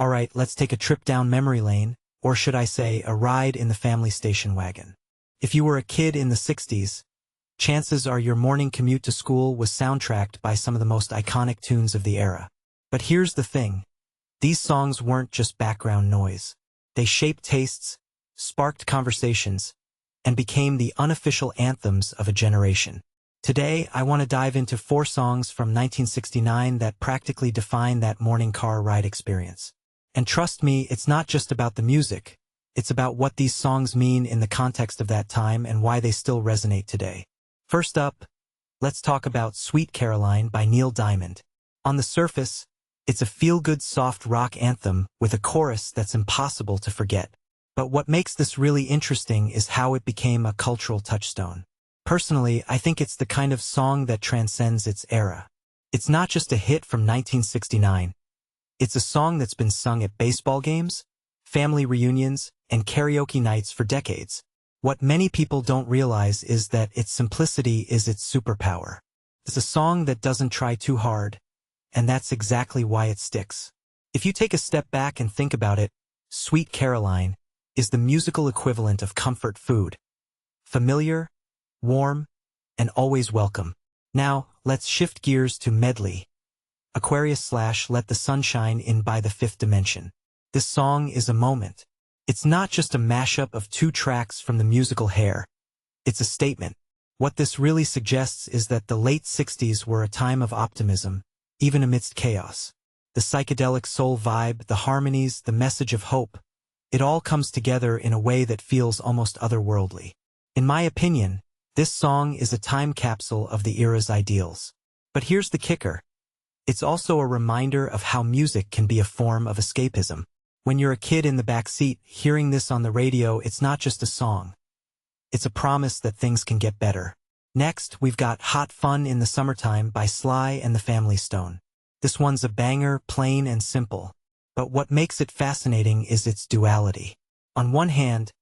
Alright, let's take a trip down memory lane, or should I say, a ride in the family station wagon. If you were a kid in the 60s, chances are your morning commute to school was soundtracked by some of the most iconic tunes of the era. But here's the thing. These songs weren't just background noise. They shaped tastes, sparked conversations, and became the unofficial anthems of a generation. Today, I want to dive into 4 songs from 1969 that practically define that morning car ride experience. And trust me, it's not just about the music. It's about what these songs mean in the context of that time and why they still resonate today. First up, let's talk about Sweet Caroline by Neil Diamond. On the surface, it's a feel-good soft rock anthem with a chorus that's impossible to forget. But what makes this really interesting is how it became a cultural touchstone. Personally, I think it's the kind of song that transcends its era. It's not just a hit from 1969. It's a song that's been sung at baseball games, family reunions, and karaoke nights for decades. What many people don't realize is that its simplicity is its superpower. It's a song that doesn't try too hard, and that's exactly why it sticks. If you take a step back and think about it, Sweet Caroline is the musical equivalent of comfort food. Familiar, warm, and always welcome. Now, let's shift gears to Medley. Aquarius / Let the Sunshine In by The Fifth Dimension. This song is a moment. It's not just a mashup of 2 tracks from the musical Hair. It's a statement. What this really suggests is that the late 60s were a time of optimism, even amidst chaos. The psychedelic soul vibe, the harmonies, the message of hope, it all comes together in a way that feels almost otherworldly. In my opinion, this song is a time capsule of the era's ideals. But here's the kicker. It's also a reminder of how music can be a form of escapism. When you're a kid in the back seat, hearing this on the radio, it's not just a song. It's a promise that things can get better. Next, we've got Hot Fun in the Summertime by Sly and the Family Stone. This one's a banger, plain and simple. But what makes it fascinating is its duality. On one hand,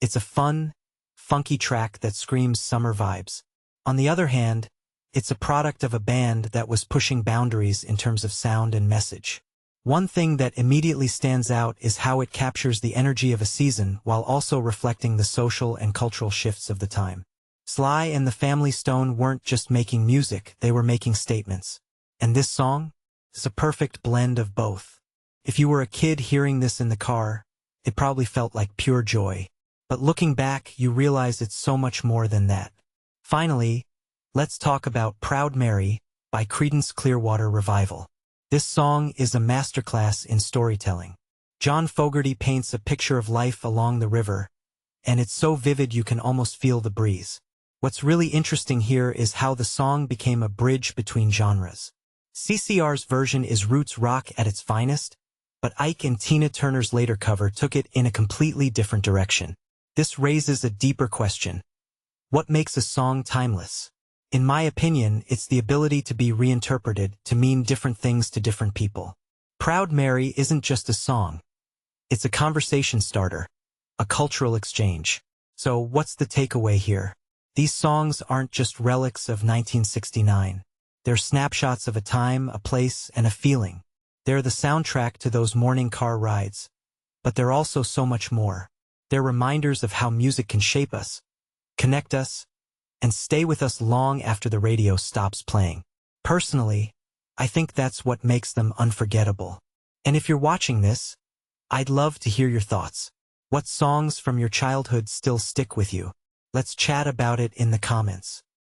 it's a fun, funky track that screams summer vibes. On the other hand, it's a product of a band that was pushing boundaries in terms of sound and message. One thing that immediately stands out is how it captures the energy of a season while also reflecting the social and cultural shifts of the time. Sly and the Family Stone weren't just making music, they were making statements. And this song is a perfect blend of both. If you were a kid hearing this in the car, it probably felt like pure joy. But looking back, you realize it's so much more than that. Finally, let's talk about Proud Mary by Creedence Clearwater Revival. This song is a masterclass in storytelling. John Fogerty paints a picture of life along the river, and it's so vivid you can almost feel the breeze. What's really interesting here is how the song became a bridge between genres. CCR's version is roots rock at its finest, but Ike and Tina Turner's later cover took it in a completely different direction. This raises a deeper question. What makes a song timeless? In my opinion, it's the ability to be reinterpreted to mean different things to different people. Proud Mary isn't just a song. It's a conversation starter, a cultural exchange. So what's the takeaway here? These songs aren't just relics of 1969. They're snapshots of a time, a place, and a feeling. They're the soundtrack to those morning car rides. But they're also so much more. They're reminders of how music can shape us, connect us, and stay with us long after the radio stops playing. Personally, I think that's what makes them unforgettable. And if you're watching this, I'd love to hear your thoughts. What songs from your childhood still stick with you? Let's chat about it in the comments.